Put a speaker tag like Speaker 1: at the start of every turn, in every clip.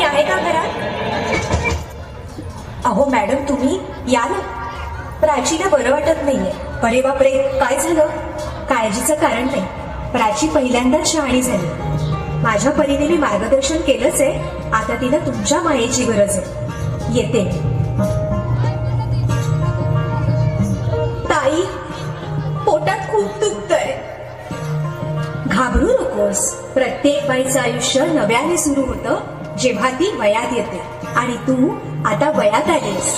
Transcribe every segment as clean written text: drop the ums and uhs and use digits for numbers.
Speaker 1: आहे का घरात? अहो मॅडम, तुम्ही या ना. प्राचीला बरं वाटत नाहीये. अरे बापरे, काय झालं? काळजीचं कारण नाही. प्राची पहिल्यांदाच शहाणी झाली. माझ्या परीने मी मार्गदर्शन केलंच आहे. आता तिला तुमच्या मायेची गरज आहे. येते. ताई, पोटात खूप दुखतंय. घाबरू नकोस. प्रत्येक बाईचं आयुष्य नव्याने सुरू होतं जेव्हा ती वयात येते. आणि तू आता वयात आलीस.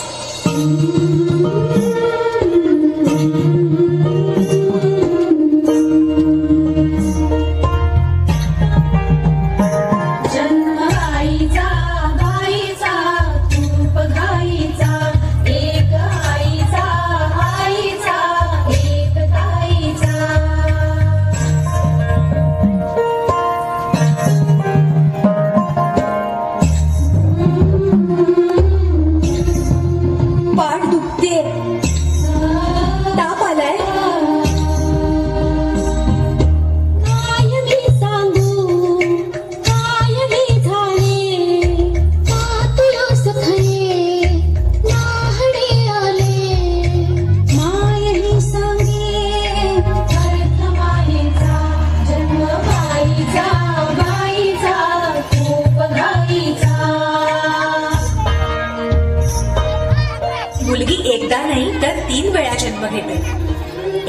Speaker 1: मुलगी एकदा नाही तर 3 वेळा जन्म घेते.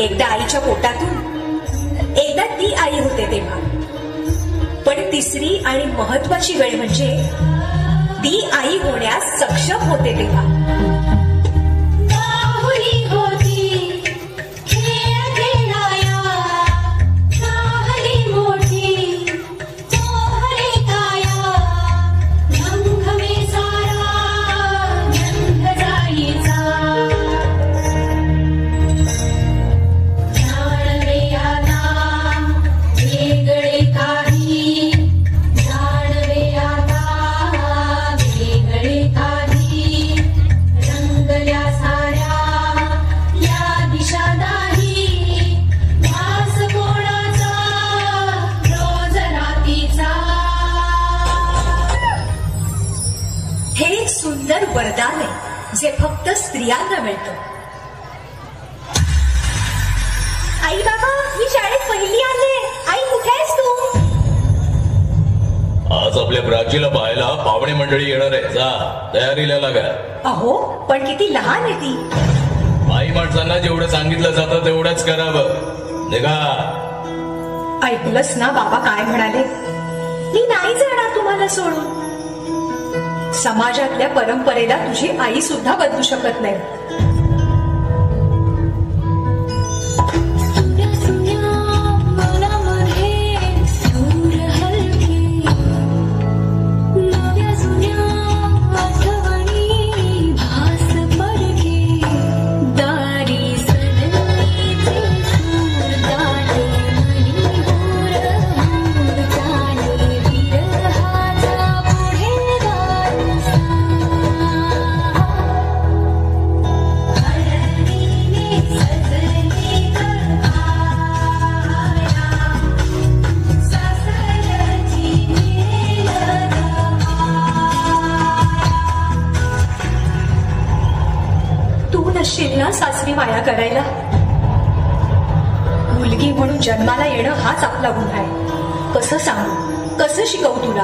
Speaker 1: एकदा आईच्या पोटातून, एकदा ती आई होते तेव्हा. पण तिसरी आणि महत्वाची वेळ म्हणजे ती आई होण्यास सक्षम होते तेव्हा. सुंदर वरदान आहे जे फक्त स्त्रियांना मिळतं. आई बाबा, मी शाळेत पहिली आले. आई, कुठे आहेस तू?
Speaker 2: आज आपल्या प्राचीला पाहायला पाहुणे मंडळी येणार आहे. जा, तयारीला लागा.
Speaker 1: अहो, पण किती लहान आहे ती.
Speaker 2: बाई माणसांना जेवढं सांगितलं जातं तेवढंच करावं. निघा.
Speaker 1: ऐकलंस ना बाबा काय म्हणाले? मी नाही जाणार तुम्हाला सोडून. समाजातल्या परंपरेला तुझी आई सुद्धा बदलू शकत नाही. ना सासरी माया करायला. मुलगी म्हणून जन्माला येणं हाच आपला गुन्हा आहे. कसं सांगू, कसं शिकवू तुला?